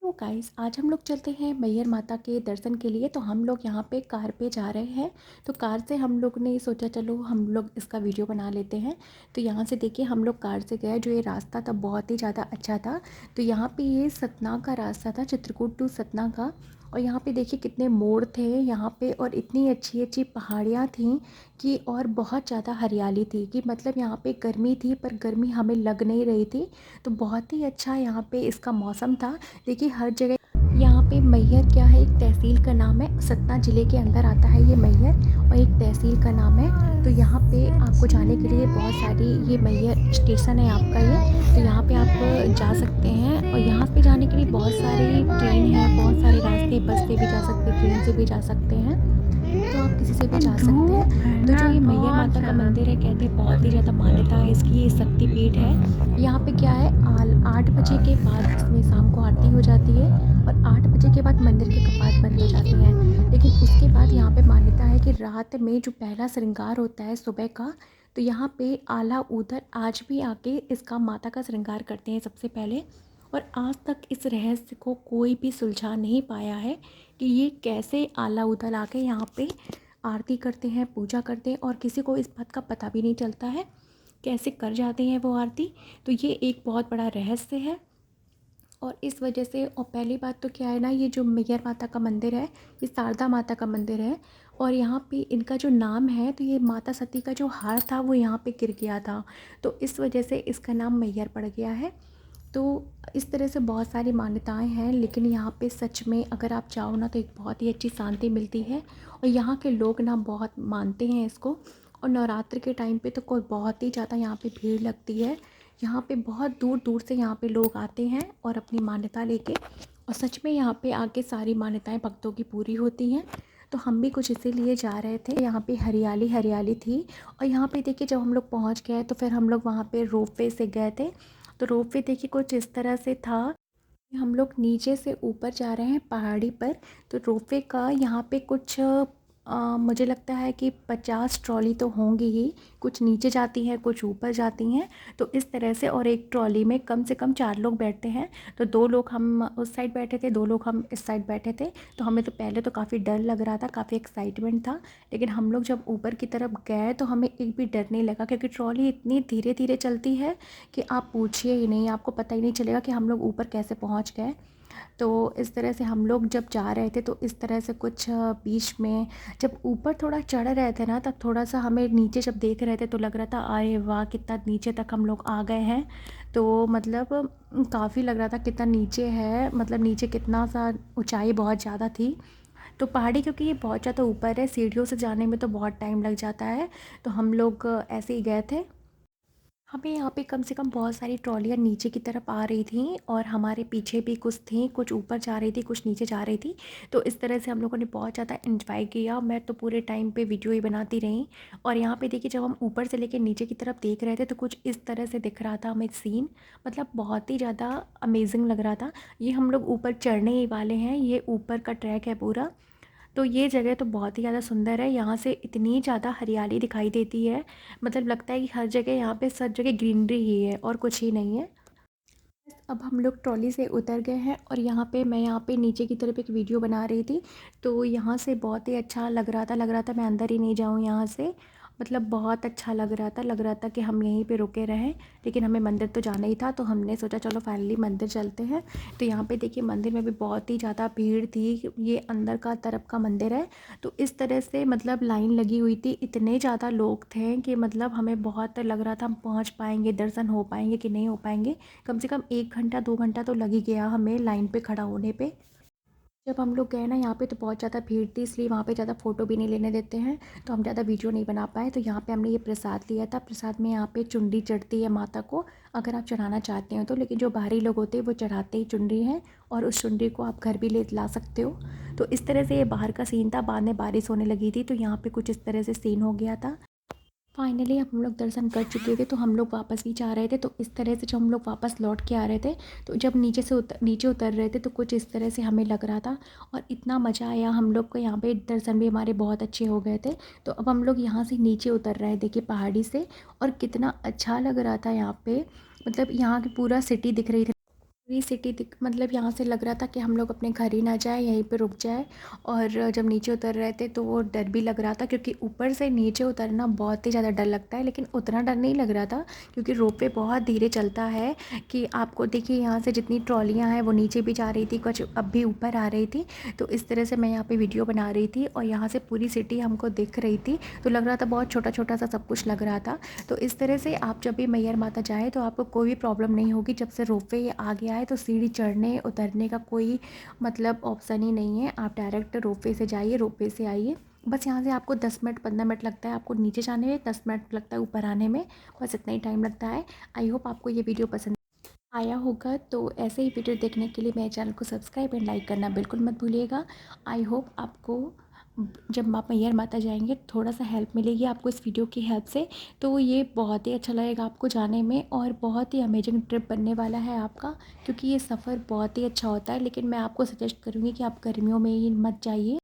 तो गाइस आज हम लोग चलते हैं मैहर माता के दर्शन के लिए। तो हम लोग यहाँ पे कार पे जा रहे हैं। तो कार से हम लोग ने सोचा चलो हम लोग इसका वीडियो बना लेते हैं। तो यहाँ से देखिए हम लोग कार से गए, जो ये रास्ता था बहुत ही ज़्यादा अच्छा था। तो यहाँ पे ये सतना का रास्ता था, चित्रकूट टू सतना का। और यहाँ पे देखिए कितने मोड़ थे यहाँ पे, और इतनी अच्छी अच्छी पहाड़ियाँ थीं कि और बहुत ज़्यादा हरियाली थी कि मतलब यहाँ पे गर्मी थी पर गर्मी हमें लग नहीं रही थी। तो बहुत ही अच्छा यहाँ पे इसका मौसम था। देखिए हर जगह यहाँ पे मैहर क्या है, एक तहसील का नाम है, सतना ज़िले के अंदर आता है ये मैहर, और एक तहसील का नाम है। तो यहाँ पे आपको जाने के लिए बहुत सारी, ये मैहर स्टेशन है आपका ये, तो यहाँ पे आप जा सकते हैं। और यहाँ पे जाने के लिए बहुत सारी ट्रेन है, बहुत सारे रास्ते, बस से भी जा सकते हैं, ट्रेन से भी जा सकते हैं। तो आप किसी से भी जा सकते हैं। तो जो ये मैहर माता का मंदिर है, कहते हैं बहुत ही ज़्यादा मान्यता है इसकी, ये शक्तिपीठ है। यहाँ पे क्या है, 8 बजे के बाद इसमें शाम को आरती हो जाती है, और 8 बजे के बाद मंदिर के कपाट बंद हो जाते हैं। लेकिन उसके बाद यहाँ पे मान्यता है कि रात में जो पहला श्रृंगार होता है सुबह का, तो यहाँ पे आला ऊदल आज भी आके इसका माता का श्रृंगार करते हैं सबसे पहले। और आज तक इस रहस्य को कोई भी सुलझा नहीं पाया है कि ये कैसे आला उदल आके यहाँ पे आरती करते हैं, पूजा करते हैं, और किसी को इस बात का पता भी नहीं चलता है कैसे कर जाते हैं वो आरती। तो ये एक बहुत बड़ा रहस्य है। और इस वजह से, और पहली बात तो क्या है ना, ये जो मैहर माता का मंदिर है, ये शारदा माता का मंदिर है। और यहाँ पे इनका जो नाम है, तो ये माता सती का जो हार था वो यहाँ पे गिर गया था, तो इस वजह से इसका नाम मैहर पड़ गया है। तो इस तरह से बहुत सारी मान्यताएं हैं, लेकिन यहाँ पे सच में अगर आप चाहो ना तो एक बहुत ही अच्छी शांति मिलती है। और यहाँ के लोग ना बहुत मानते हैं इसको। और नवरात्र के टाइम पे तो कोई बहुत ही ज़्यादा यहाँ पे भीड़ लगती है। यहाँ पे बहुत दूर दूर से यहाँ पे लोग आते हैं और अपनी मान्यता लेके, और सच में यहाँ पे आके सारी मान्यताएं भक्तों की पूरी होती हैं। तो हम भी कुछ इसीलिए जा रहे थे। यहाँ पे हरियाली हरियाली थी। और यहाँ पे देखिए जब हम लोग पहुँच गए तो फिर हम लोग वहाँ पे रोपवे से गए थे। तो रोपवे देखिए कुछ इस तरह से था, हम लोग नीचे से ऊपर जा रहे हैं पहाड़ी पर। तो रोपवे का यहाँ पे कुछ मुझे लगता है कि 50 ट्रॉली तो होंगी ही, कुछ नीचे जाती हैं कुछ ऊपर जाती हैं। तो इस तरह से, और एक ट्रॉली में कम से कम 4 लोग बैठते हैं। तो 2 लोग हम उस साइड बैठे थे, 2 लोग हम इस साइड बैठे थे। तो हमें तो पहले तो काफ़ी डर लग रहा था, काफ़ी एक्साइटमेंट था। लेकिन हम लोग जब ऊपर की तरफ गए तो हमें एक भी डर नहीं लगा, क्योंकि ट्रॉली इतनी धीरे धीरे चलती है कि आप पूछिए ही नहीं, आपको पता ही नहीं चलेगा कि हम लोग ऊपर कैसे पहुंच गए। तो इस तरह से हम लोग जब जा रहे थे, तो इस तरह से कुछ बीच में जब ऊपर थोड़ा चढ़ रहे थे ना, तब थोड़ा सा हमें नीचे जब देख रहे थे तो लग रहा था अरे वाह कितना नीचे तक हम लोग आ गए हैं। तो मतलब काफ़ी लग रहा था कितना नीचे है, मतलब नीचे कितना सा ऊंचाई बहुत ज़्यादा थी। तो पहाड़ी क्योंकि ये बहुत ज़्यादा ऊपर है, सीढ़ियों से जाने में तो बहुत टाइम लग जाता है। तो हम लोग ऐसे ही गए थे। हमें यहाँ पे कम से कम बहुत सारी ट्रॉलियाँ नीचे की तरफ आ रही थीं, और हमारे पीछे भी कुछ थीं, कुछ ऊपर जा रही थी कुछ नीचे जा रही थी। तो इस तरह से हम लोगों ने बहुत ज़्यादा एंजॉय किया। मैं तो पूरे टाइम पे वीडियो ही बनाती रही। और यहाँ पे देखिए जब हम ऊपर से लेकर नीचे की तरफ देख रहे थे तो कुछ इस तरह से दिख रहा था हमें सीन, मतलब बहुत ही ज़्यादा अमेजिंग लग रहा था। ये हम लोग ऊपर चढ़ने ही वाले हैं, ये ऊपर का ट्रैक है पूरा। तो ये जगह तो बहुत ही ज़्यादा सुंदर है, यहाँ से इतनी ज़्यादा हरियाली दिखाई देती है, मतलब लगता है कि हर जगह यहाँ पे सब जगह ग्रीनरी ही है और कुछ ही नहीं है। अब हम लोग ट्रॉली से उतर गए हैं, और मैं यहाँ पे नीचे की तरफ एक वीडियो बना रही थी। तो यहाँ से बहुत ही अच्छा लग रहा था मैं अंदर ही नहीं जाऊँ यहाँ से। मतलब बहुत अच्छा लग रहा था कि हम यहीं पे रुके रहें। लेकिन हमें मंदिर तो जाना ही था, तो हमने सोचा चलो फाइनली मंदिर चलते हैं। तो यहाँ पे देखिए मंदिर में भी बहुत ही ज़्यादा भीड़ थी, ये अंदर का तरफ का मंदिर है। तो इस तरह से मतलब लाइन लगी हुई थी, इतने ज़्यादा लोग थे कि मतलब हमें बहुत लग रहा था हम पहुँच पाएंगे, दर्शन हो पाएंगे कि नहीं हो पाएंगे। कम से कम 1 घंटा 2 घंटा तो लग ही गया हमें लाइन पे खड़ा होने पे। जब हम लोग गए ना यहाँ पे तो बहुत ज़्यादा भीड़ थी, इसलिए वहाँ पे ज़्यादा फ़ोटो भी नहीं लेने देते हैं, तो हम ज़्यादा वीडियो नहीं बना पाए। तो यहाँ पे हमने ये प्रसाद लिया था। प्रसाद में यहाँ पे चुनरी चढ़ती है माता को, अगर आप चढ़ाना चाहते हो तो। लेकिन जो बाहरी लोग होते हैं वो चढ़ाते ही चुनरी हैं, और उस चुनरी को आप घर भी ले ला सकते हो। तो इस तरह से ये बाहर का सीन था। बाद में बारिश होने लगी थी, तो यहाँ पर कुछ इस तरह से सीन हो गया था। फाइनली हम लोग दर्शन कर चुके थे, तो हम लोग वापस भी जा रहे थे। तो इस तरह से जब हम लोग वापस लौट के आ रहे थे, तो जब नीचे उतर रहे थे तो कुछ इस तरह से हमें लग रहा था। और इतना मज़ा आया हम लोग को, यहाँ पे दर्शन भी हमारे बहुत अच्छे हो गए थे। तो अब हम लोग यहाँ से नीचे उतर रहे हैं, देखिए पहाड़ी से। और कितना अच्छा लग रहा था यहाँ पे, मतलब यहाँ की पूरा सिटी दिख रही थी। पूरी सिटी दिख मतलब यहाँ से लग रहा था कि हम लोग अपने घर ही ना जाए, यहीं पे रुक जाए। और जब नीचे उतर रहे थे तो वो डर भी लग रहा था, क्योंकि ऊपर से नीचे उतरना बहुत ही ज़्यादा डर लगता है, लेकिन उतना डर नहीं लग रहा था क्योंकि रोपवे बहुत धीरे चलता है। कि आपको देखिए यहाँ से जितनी ट्रॉलियाँ हैं वो नीचे भी जा रही थी, कुछ अब भी ऊपर आ रही थी। तो इस तरह से मैं यहाँ पर वीडियो बना रही थी और यहाँ से पूरी सिटी हमको दिख रही थी, तो लग रहा था बहुत छोटा छोटा सा सब कुछ लग रहा था। तो इस तरह से आप जब भी मैहर माता जाएँ तो आपको कोई भी प्रॉब्लम नहीं होगी। जब से रोपवे आ गया है तो सीढ़ी चढ़ने उतरने का कोई मतलब ऑप्शन ही नहीं है। आप डायरेक्ट रोपवे से जाइए, रोपवे से आइए। बस यहाँ से आपको 10 मिनट 15 मिनट लगता है आपको नीचे जाने में, 10 मिनट लगता है ऊपर आने में, बस इतना ही टाइम लगता है। आई होप आपको ये वीडियो पसंद आया होगा। तो ऐसे ही वीडियो देखने के लिए मेरे चैनल को सब्सक्राइब एंड लाइक करना बिल्कुल मत भूलिएगा। आई होप आपको जब आप मैहर माता जाएंगे थोड़ा सा हेल्प मिलेगी आपको इस वीडियो की हेल्प से। तो ये बहुत ही अच्छा लगेगा आपको जाने में और बहुत ही अमेजिंग ट्रिप बनने वाला है आपका, क्योंकि ये सफ़र बहुत ही अच्छा होता है। लेकिन मैं आपको सजेस्ट करूँगी कि आप गर्मियों में ही मत जाइए।